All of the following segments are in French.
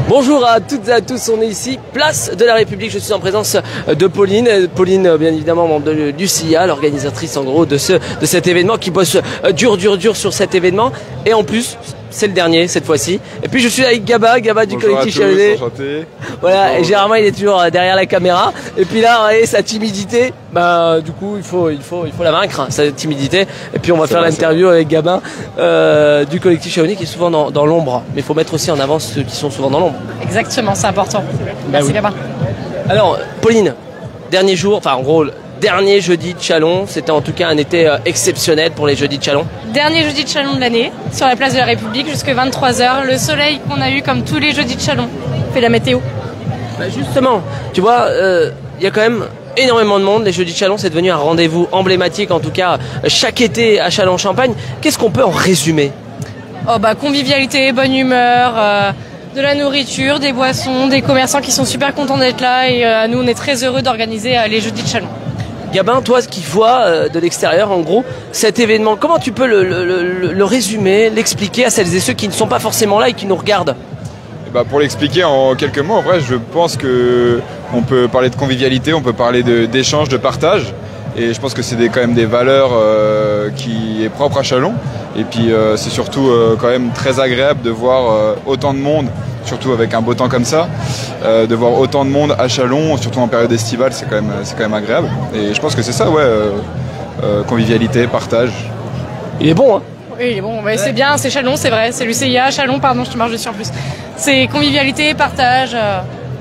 Bonjour à toutes et à tous, on est ici, place de la République, je suis en présence de Pauline. Pauline, bien évidemment, membre du CIA, l'organisatrice en gros de cet événement, qui bosse dur sur cet événement. Et en plus, c'est le dernier cette fois-ci. Et puis je suis avec Gaba du collectif Chalonnais. Voilà, et généralement il est toujours derrière la caméra. Et puis là, voyez, sa timidité, bah du coup il faut la vaincre, sa timidité. Et puis on va faire l'interview avec Gaba du collectif Chalonnais, qui est souvent dans l'ombre. Mais il faut mettre aussi en avant ceux qui sont souvent dans l'ombre. Exactement, c'est important. Merci Gaba. Alors Pauline, dernier jour, enfin en gros dernier jeudi de Châlons, c'était en tout cas un été exceptionnel pour les jeudis de Châlons. Dernier jeudi de Châlons de l'année, sur la place de la République, jusqu'à 23h. Le soleil qu'on a eu comme tous les jeudis de Châlons fait la météo. Bah justement, tu vois, y a quand même énormément de monde. Les jeudis de Châlons, c'est devenu un rendez-vous emblématique, en tout cas chaque été à Châlons-Champagne. Qu'est-ce qu'on peut en résumer? Oh bah convivialité, bonne humeur, de la nourriture, des boissons, des commerçants qui sont super contents d'être là. Et nous, on est très heureux d'organiser les jeudis de Châlons. Gabin, toi qui vois de l'extérieur, en gros, cet événement, comment tu peux le résumer, l'expliquer à celles et ceux qui ne sont pas forcément là et qui nous regardent? Bah pour l'expliquer en quelques mots, en vrai, je pense que on peut parler de convivialité, on peut parler d'échange, de partage. Et je pense que c'est quand même des valeurs qui est propre à Châlons. Et puis c'est surtout quand même très agréable de voir autant de monde, surtout avec un beau temps comme ça, de voir autant de monde à Châlons, surtout en période estivale, c'est quand même agréable. Et je pense que c'est ça, ouais, convivialité, partage. Il est bon, hein? Oui, il est bon, ouais. C'est bien, c'est Châlons, c'est vrai, c'est l'UCIA, Châlons, pardon, je te marche dessus en plus. C'est convivialité, partage,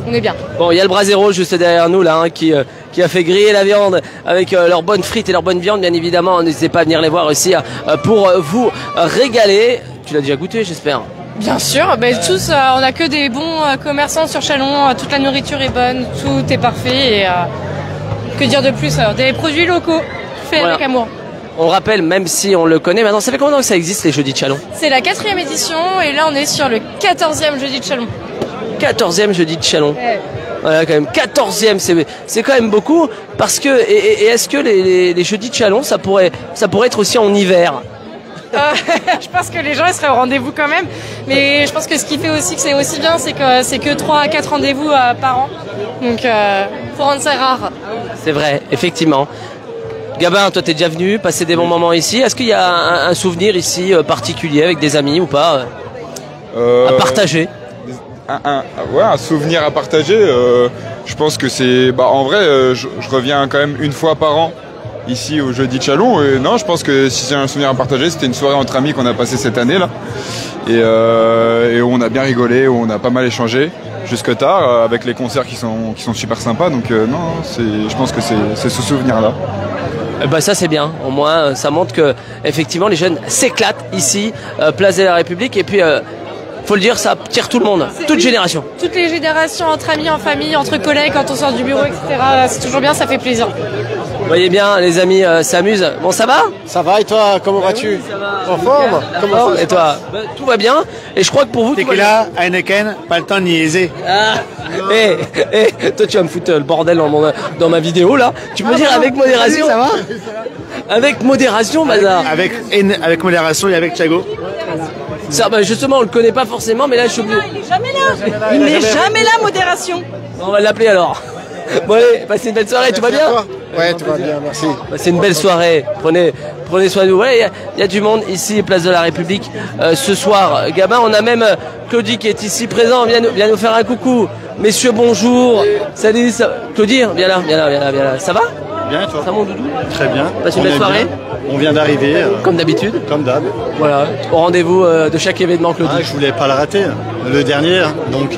on est bien. Bon, il y a le Brasero juste derrière nous là, hein, qui a fait griller la viande avec leurs bonnes frites et leurs bonnes viandes, bien évidemment. N'hésitez pas à venir les voir aussi pour vous régaler. Tu l'as déjà goûté, j'espère? Bien sûr, bah, tous, on n'a que des bons commerçants sur Châlons, toute la nourriture est bonne, tout est parfait et que dire de plus, des produits locaux faits avec amour. On rappelle, même si on le connaît maintenant, ça fait combien de temps que ça existe les jeudis de Châlons? C'est la 4e édition et là on est sur le 14e jeudi de Châlons. 14e jeudi de Châlons. Ouais. Voilà, quand même 14e, c'est quand même beaucoup, parce que et est-ce que les jeudis de Châlons, ça pourrait être aussi en hiver? Je pense que les gens ils seraient au rendez-vous quand même, mais je pense que ce qui fait aussi que c'est aussi bien, c'est que 3 à 4 rendez-vous par an, donc faut rendre ça rare. C'est vrai, effectivement. Gabin, toi t'es déjà venu passer des bons moments ici. Est-ce qu'il y a un souvenir ici particulier avec des amis ou pas à partager? Un souvenir à partager. Je pense que c'est, en vrai, je reviens quand même une fois par an ici au jeudi de Châlons. Et non, je pense que si c'est un souvenir à partager, c'était une soirée entre amis qu'on a passée cette année là, et on a bien rigolé, on a pas mal échangé jusque tard avec les concerts qui sont super sympas. Donc non, je pense que c'est ce souvenir là. Bah ça c'est bien, au moins ça montre que effectivement les jeunes s'éclatent ici, place de la République, et puis faut le dire, ça tire tout le monde, toute génération. Toutes les générations, entre amis, en famille, entre collègues, quand on sort du bureau, etc. C'est toujours bien, ça fait plaisir. Vous voyez bien, les amis s'amusent. Bon, ça va? Ça va, et toi, comment vas-tu? En forme? Comment ça? Et toi? Tout va bien. Et je crois que pour vous... C'est que là, Heineken, pas le temps de niaiser. Ah, toi tu vas me foutre le bordel dans ma vidéo là. Tu peux dire avec modération? Ça va? Avec modération, bazar. Avec modération et avec Thiago. Ça, justement, on le connaît pas forcément, mais là je suis obligé. Il est jamais là. Il n'est jamais là, modération. On va l'appeler alors. Bon allez, passez une belle soirée, tout va bien? Ouais, tout va bien, merci. C'est une belle soirée, prenez soin de vous. Ouais, il y a du monde ici, place de la République, ce soir. Gabin, on a même Claudie qui est ici présent, viens nous faire un coucou. Messieurs, bonjour. Salut, Claudie, viens là. Ça va? Bien, toi? Ça mon doudou? Très bien. Passe une belle soirée? On vient d'arriver. Comme d'habitude? Comme d'hab. Voilà, au rendez-vous de chaque événement, Claudie. Je voulais pas le rater, le dernier, donc...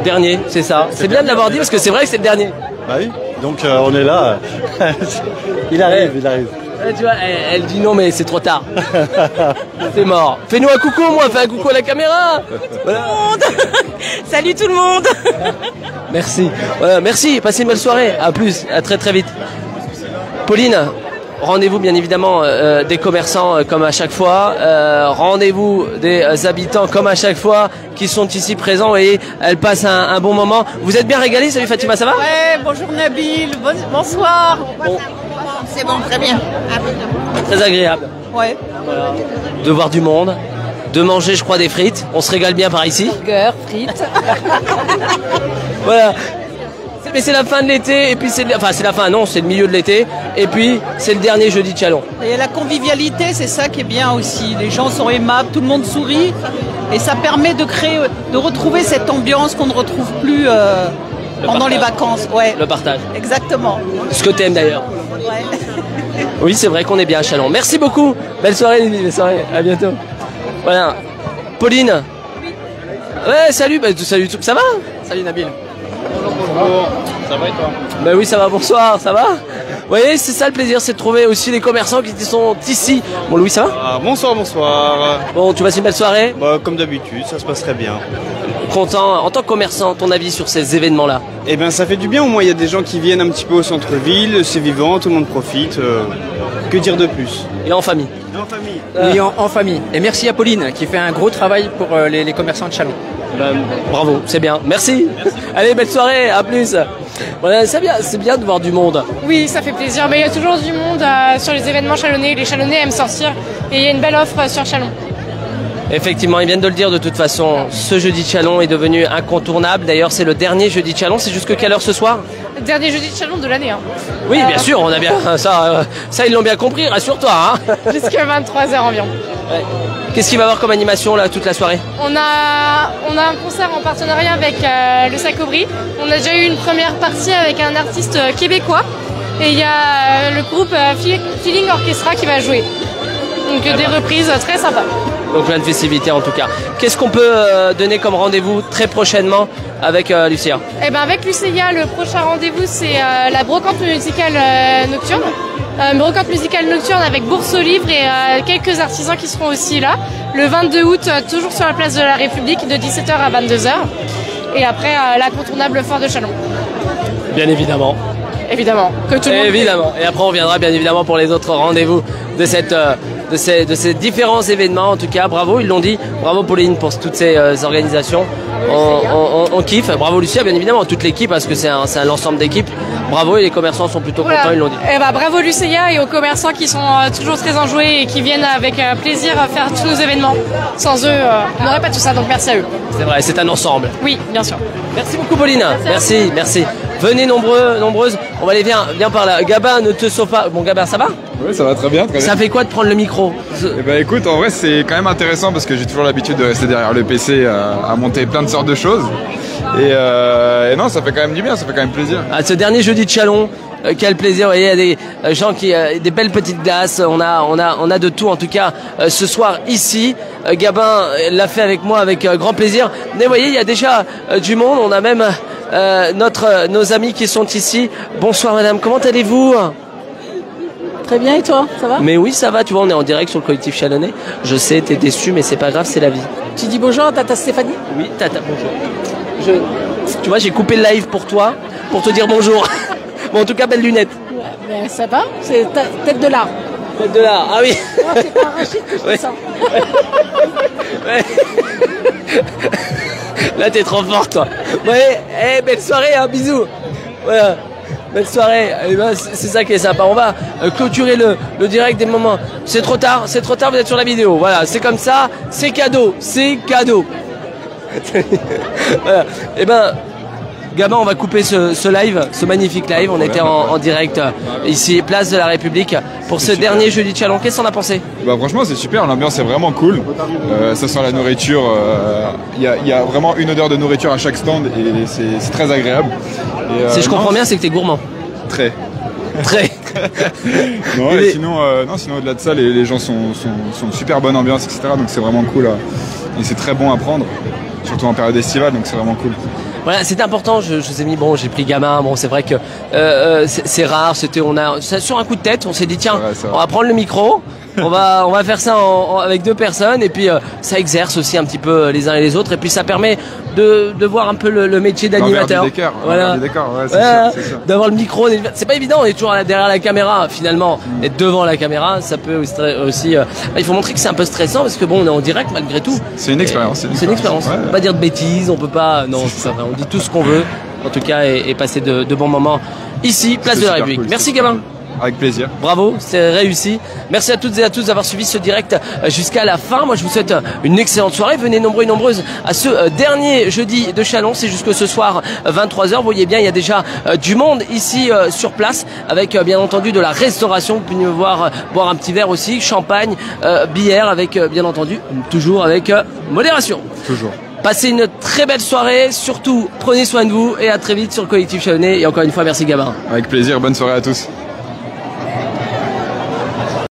Dernier, c'est ça. C'est bien de l'avoir dit parce que c'est vrai que c'est le dernier. Bah oui, donc on est là. Il arrive. Tu vois, elle dit non mais c'est trop tard. C'est mort. Fais-nous un coucou, moi, fais un coucou à la caméra. Voilà. Salut tout le monde. Merci. Voilà, merci, passez une belle soirée. À plus, à très très vite. Pauline, rendez-vous bien évidemment des commerçants comme à chaque fois, rendez-vous des habitants comme à chaque fois qui sont ici présents et elles passent un bon moment. Vous êtes bien régalés? Salut Fatima, ça va? Ouais, bonjour Nabil, bonsoir. Bon. C'est bon, très bien. Très agréable. Ouais. Voilà. De voir du monde. de manger, je crois, des frites. On se régale bien par ici. Burger, frites. Voilà. Mais c'est la fin de l'été, et puis c'est la fin, non, c'est le milieu de l'été, et puis c'est le dernier jeudi de Châlons. Et la convivialité, c'est ça qui est bien aussi. Les gens sont aimables, tout le monde sourit, et ça permet de retrouver cette ambiance qu'on ne retrouve plus pendant les vacances. Ouais. Le partage. Exactement. Ce que t'aimes d'ailleurs. Ouais. Oui, c'est vrai qu'on est bien à Châlons. Merci beaucoup. Belle soirée, Lily. Belle soirée. À bientôt. Voilà. Pauline. Ouais, salut. Salut. Ça va? Salut Nabil. Bonjour. Ça va et toi? Bah oui, ça va, bonsoir, ça va? Vous voyez, c'est ça le plaisir, c'est de trouver aussi les commerçants qui sont ici. Bon, Louis, ça va? Bonsoir, bonsoir. Bon, tu passes une belle soirée? Bah, comme d'habitude, ça se passe très bien. Content. En tant que commerçant, ton avis sur ces événements-là? Eh bien, ça fait du bien. Au moins, il y a des gens qui viennent un petit peu au centre-ville. C'est vivant, tout le monde profite. Que dire de plus? Et en famille? Et en famille. Oui, en famille. Et merci à Pauline qui fait un gros travail pour les commerçants de Châlons. Bravo, c'est bien. Merci. Allez, belle soirée, à plus. Voilà, c'est bien de voir du monde. Oui, ça fait plaisir. Mais il y a toujours du monde sur les événements chalonnais. Les Chalonnais aiment sortir et il y a une belle offre sur Châlons. Effectivement, ils viennent de le dire de toute façon. Ce jeudi de Châlons est devenu incontournable. D'ailleurs, c'est le dernier jeudi de Châlons. C'est jusque quelle heure ce soir? Le dernier jeudi de Châlons de l'année. Hein. Oui, bien sûr, on a bien ça. Ça, ils l'ont bien compris. Rassure-toi. Hein. Jusqu'à 23h environ. Ouais. Qu'est-ce qu'il va y avoir comme animation là toute la soirée? On a un concert en partenariat avec le Sacobri. On a déjà eu une première partie avec un artiste québécois. Et il y a le groupe Feeling Orchestra qui va jouer. Donc des reprises très sympas. Donc plein de festivités en tout cas. Qu'est-ce qu'on peut donner comme rendez-vous très prochainement avec Lucia? Eh ben avec Lucia, le prochain rendez-vous c'est la brocante musicale nocturne. Brocante musicale nocturne avec bourse aux livres et quelques artisans qui seront aussi là. Le 22 août, toujours sur la place de la République, de 17h à 22h. Et après, l'incontournable Fort de Châlons. Bien évidemment. Évidemment. Que tout le monde évidemment. Et après, on viendra bien évidemment pour les autres rendez-vous de ces différents événements. En tout cas, bravo, ils l'ont dit. Bravo Pauline pour toutes ces organisations. On kiffe. Bravo Lucia, bien évidemment, toute l'équipe parce que c'est un ensemble d'équipes. Bravo et les commerçants sont plutôt contents, ils l'ont dit. Eh ben, bravo Lucia et aux commerçants qui sont toujours très enjoués et qui viennent avec plaisir faire tous nos événements. Sans eux, on n'aurait pas tout ça, donc merci à eux. C'est vrai, c'est un ensemble. Oui, bien sûr. Merci beaucoup Pauline. Merci. Venez nombreuses. On va aller, viens par là. Gabin, ne te sauve pas. Bon Gabin, ça va? Oui, ça va très bien. Ça fait quoi de prendre le micro? Eh ben écoute, en vrai c'est quand même intéressant parce que j'ai toujours l'habitude de rester derrière le PC à monter plein de sortes de choses. Et non, ça fait quand même du bien, ça fait quand même plaisir. Ce dernier jeudi de Châlons, quel plaisir, vous voyez, il y a des gens des belles petites glaces, on a de tout en tout cas ce soir ici. Gabin l'a fait avec moi avec grand plaisir. Mais vous voyez, il y a déjà du monde, on a même nos amis qui sont ici. Bonsoir madame, comment allez-vous? Très bien, et toi? Ça va? Mais oui, ça va, tu vois, on est en direct sur le collectif Châlonnais. Je sais, t'es déçu, mais c'est pas grave, c'est la vie. Tu dis bonjour à Tata Stéphanie? Oui, Tata, bonjour. Tu vois, j'ai coupé le live pour toi, pour te dire bonjour. Bon, en tout cas, belles lunettes. Ouais, mais ça va? C'est tête de l'art. Tête de l'art, ah oui. Oh, c'est pas Rachid que je fais ça. Ouais. Là, t'es trop fort, toi. Ouais, belle soirée, hein, bisous. Voilà. Belle soirée, eh ben, c'est ça qui est sympa. On va clôturer le direct des moments. C'est trop tard, vous êtes sur la vidéo. Voilà, c'est comme ça, c'est cadeau. Voilà. Eh ben, Gabin, on va couper ce live, ce magnifique live. On était en direct ici, place de la République, pour ce dernier jeudi de Châlons. Qu'est-ce qu'on a pensé? Bah franchement c'est super, l'ambiance est vraiment cool. Ça sent la nourriture, il y a vraiment une odeur de nourriture à chaque stand et c'est très agréable. Et, si je comprends bien, c'est que t'es gourmand. Très. Non, sinon au-delà de ça, les gens sont de super bonne ambiance, etc. Donc c'est vraiment cool. Et c'est très bon à prendre, surtout en période estivale, donc c'est vraiment cool. Voilà, c'était important. Je vous ai mis, j'ai pris Gamin. Bon, c'est vrai que c'est rare. Sur un coup de tête, on s'est dit tiens, on va prendre le micro. On va faire ça avec deux personnes et puis ça exerce aussi un petit peu les uns et les autres et puis ça permet de voir un peu le métier d'animateur. Voilà. C'est sûr. D'avoir le micro, c'est pas évident, on est toujours derrière la caméra finalement. Être devant la caméra, ça peut aussi il faut montrer que c'est un peu stressant parce que bon, on est en direct malgré tout. C'est une expérience. C'est une expérience. On peut pas dire de bêtises, on peut pas on dit tout ce qu'on veut en tout cas et passer de bons moments ici, place de la République. Cool, merci Gabin. Avec plaisir. Bravo, c'est réussi. Merci à toutes et à tous d'avoir suivi ce direct jusqu'à la fin. Moi, je vous souhaite une excellente soirée. Venez nombreux et nombreuses à ce dernier jeudi de Châlons. C'est jusque ce soir 23h. Vous voyez bien, il y a déjà du monde ici sur place avec bien entendu de la restauration. Vous pouvez voir boire un petit verre aussi, champagne, bière avec bien entendu toujours avec modération. Toujours. Passez une très belle soirée. Surtout, prenez soin de vous et à très vite sur le Collectif Chalonnais. Et encore une fois, merci Gabin. Avec plaisir. Bonne soirée à tous.